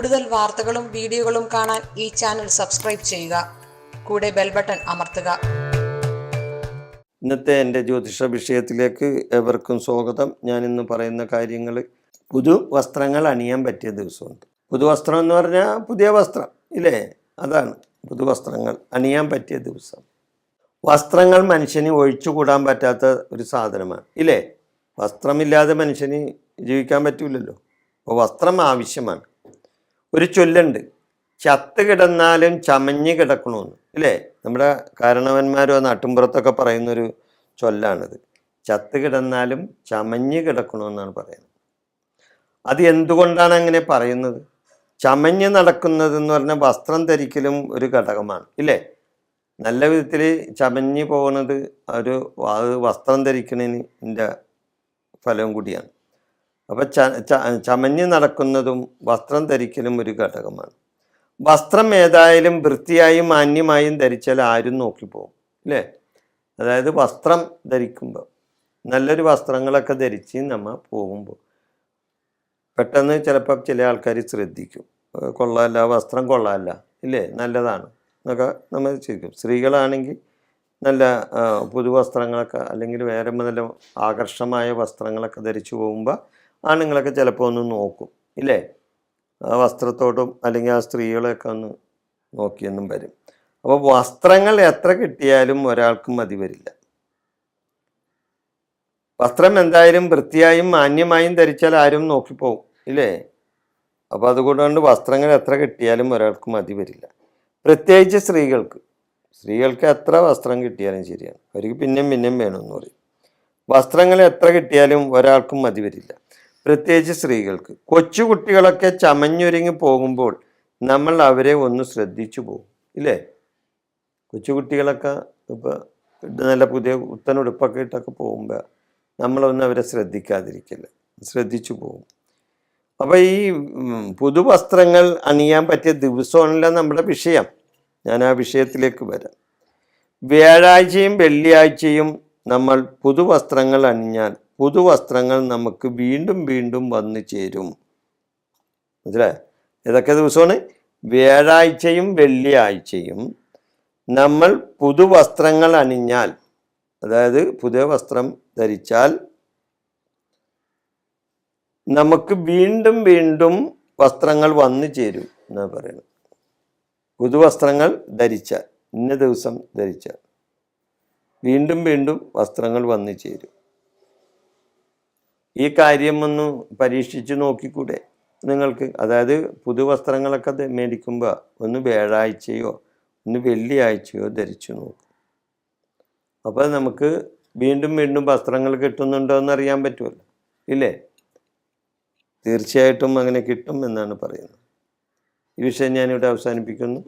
കൂടുതൽ വാർത്തകളും വീഡിയോകളും കാണാൻ ഈ ചാനൽ സബ്സ്ക്രൈബ് ചെയ്യുക. കൂടെ ബെൽ ബട്ടൺ അമർത്തുക. ഇന്നത്തെ എൻ്റെ ജ്യോതിഷ വിഷയത്തിലേക്ക് ഏവർക്കും സ്വാഗതം. ഞാൻ ഇന്ന് പറയുന്ന കാര്യങ്ങൾ പുതു വസ്ത്രങ്ങൾ അണിയാൻ പറ്റിയ ദിവസമുണ്ട്. പുതുവസ്ത്രം എന്ന് പറഞ്ഞാൽ പുതിയ വസ്ത്രം ഇല്ലേ, അതാണ് പുതുവസ്ത്രങ്ങൾ അണിയാൻ പറ്റിയ ദിവസം. വസ്ത്രങ്ങൾ മനുഷ്യന് ഒഴിച്ചുകൂടാൻ പറ്റാത്ത ഒരു സാധനമാണ് ഇല്ലേ. വസ്ത്രമില്ലാതെ മനുഷ്യന് ജീവിക്കാൻ പറ്റില്ലല്ലോ. അപ്പോൾ വസ്ത്രം ആവശ്യമാണ്. ഒരു ചൊല്ലുണ്ട്, ചത്ത് കിടന്നാലും ചമഞ്ഞ് കിടക്കണമെന്ന് ഇല്ലേ. നമ്മുടെ കാരണവന്മാരോ നാട്ടിൻപുറത്തൊക്കെ പറയുന്നൊരു ചൊല്ലാണിത്. ചത്ത് കിടന്നാലും ചമഞ്ഞ് കിടക്കണമെന്നാണ് പറയുന്നത്. അത് എന്തുകൊണ്ടാണ് അങ്ങനെ പറയുന്നത്? ചമഞ്ഞ് നടക്കുന്നതെന്ന് പറഞ്ഞാൽ വസ്ത്രം ധരിക്കലും ഒരു ഘടകമാണ് ഇല്ലേ. നല്ല വിധത്തിൽ ചമഞ്ഞ് പോകുന്നത് ഒരു വസ്ത്രം ധരിക്കുന്നതിൻ്റെ ഫലവും കൂടിയാണ്. അപ്പോൾ ചമഞ്ഞ് നടക്കുന്നതും വസ്ത്രം ധരിക്കലും ഒരു ഘടകമാണ്. വസ്ത്രം ഏതായാലും വൃത്തിയായും മാന്യമായും ധരിച്ചാൽ ആരും നോക്കിപ്പോകും അല്ലേ. അതായത് വസ്ത്രം ധരിക്കുമ്പോൾ നല്ലൊരു വസ്ത്രങ്ങളൊക്കെ ധരിച്ച് നമ്മൾ പോകുമ്പോൾ പെട്ടെന്ന് ചിലപ്പോൾ ചില ആൾക്കാർ ശ്രദ്ധിക്കും, കൊള്ളാമല്ല, വസ്ത്രം കൊള്ളാമല്ല ഇല്ലേ, നല്ലതാണ് എന്നൊക്കെ നമ്മൾ ചെയ്യും. സ്ത്രീകളാണെങ്കിൽ നല്ല പുതുവസ്ത്രങ്ങളൊക്കെ അല്ലെങ്കിൽ വേറെ നല്ല ആകർഷമായ വസ്ത്രങ്ങളൊക്കെ ധരിച്ചു പോകുമ്പോൾ ആണുങ്ങളൊക്കെ ചിലപ്പോൾ ഒന്ന് നോക്കും ഇല്ലേ. ആ വസ്ത്രത്തോടും അല്ലെങ്കിൽ ആ സ്ത്രീകളെയൊക്കെ ഒന്ന് നോക്കിയെന്നും വരും. അപ്പോൾ വസ്ത്രങ്ങൾ എത്ര കിട്ടിയാലും ഒരാൾക്കും മതി വരില്ല. വസ്ത്രം എന്തായാലും വൃത്തിയായും മാന്യമായും ധരിച്ചാൽ ആരും നോക്കിപ്പോവും ഇല്ലേ. അപ്പോൾ അതുകൊണ്ട് വസ്ത്രങ്ങൾ എത്ര കിട്ടിയാലും ഒരാൾക്ക് മതി വരില്ല. പ്രത്യേകിച്ച് സ്ത്രീകൾക്ക് എത്ര വസ്ത്രം കിട്ടിയാലും ശരിയാണ്, അവർക്ക് പിന്നെയും വേണമെന്ന് പറയും. വസ്ത്രങ്ങൾ എത്ര കിട്ടിയാലും ഒരാൾക്കും മതി വരില്ല, പ്രത്യേകിച്ച് സ്ത്രീകൾക്ക്. കൊച്ചുകുട്ടികളൊക്കെ ചമഞ്ഞൊരുങ്ങി പോകുമ്പോൾ നമ്മൾ അവരെ ഒന്ന് ശ്രദ്ധിച്ചു പോകും ഇല്ലേ. കൊച്ചുകുട്ടികളൊക്കെ ഇപ്പോൾ നല്ല പുതിയ ഉടുപ്പൊക്കെ ഇട്ടൊക്കെ പോകുമ്പോൾ നമ്മളൊന്നും അവരെ ശ്രദ്ധിക്കാതിരിക്കില്ല, ശ്രദ്ധിച്ചു പോകും. അപ്പോൾ ഈ പുതുവസ്ത്രങ്ങൾ അണിയാൻ പറ്റിയ ദിവസമാണല്ലോ നമ്മുടെ വിഷയം. ഞാൻ ആ വിഷയത്തിലേക്ക് വരാം. വ്യാഴാഴ്ചയും വെള്ളിയാഴ്ചയും നമ്മൾ പുതുവസ്ത്രങ്ങൾ അണിഞ്ഞാൽ പുതുവസ്ത്രങ്ങൾ നമുക്ക് വീണ്ടും വന്നു ചേരും. മനസ്സിലായോ? ഏതൊക്കെ ദിവസമാണ്? വ്യാഴാഴ്ചയും വെള്ളിയാഴ്ചയും നമ്മൾ പുതുവസ്ത്രങ്ങൾ അണിഞ്ഞാൽ, അതായത് പുതിയ വസ്ത്രം ധരിച്ചാൽ നമുക്ക് വീണ്ടും വസ്ത്രങ്ങൾ വന്നു ചേരും എന്നാണ് പറയുന്നത്. പുതുവസ്ത്രങ്ങൾ ധരിച്ചാൽ, ഇന്ന ദിവസം ധരിച്ചാൽ വീണ്ടും വസ്ത്രങ്ങൾ വന്നു ചേരും. ഈ കാര്യം ഒന്ന് പരീക്ഷിച്ച് നോക്കിക്കൂടെ നിങ്ങൾക്ക്? അതായത് പുതുവസ്ത്രങ്ങളൊക്കെ മേടിക്കുമ്പോൾ ഒന്ന് വ്യാഴാഴ്ചയോ ഒന്ന് വെള്ളിയാഴ്ചയോ ധരിച്ചു നോക്കും. അപ്പോൾ നമുക്ക് വീണ്ടും വസ്ത്രങ്ങൾ കിട്ടുന്നുണ്ടോ എന്ന് അറിയാൻ പറ്റുമല്ലോ ഇല്ലേ. തീർച്ചയായിട്ടും അങ്ങനെ കിട്ടും എന്നാണ് പറയുന്നത്. ഈ വിഷയം ഞാനിവിടെ അവസാനിപ്പിക്കുന്നു.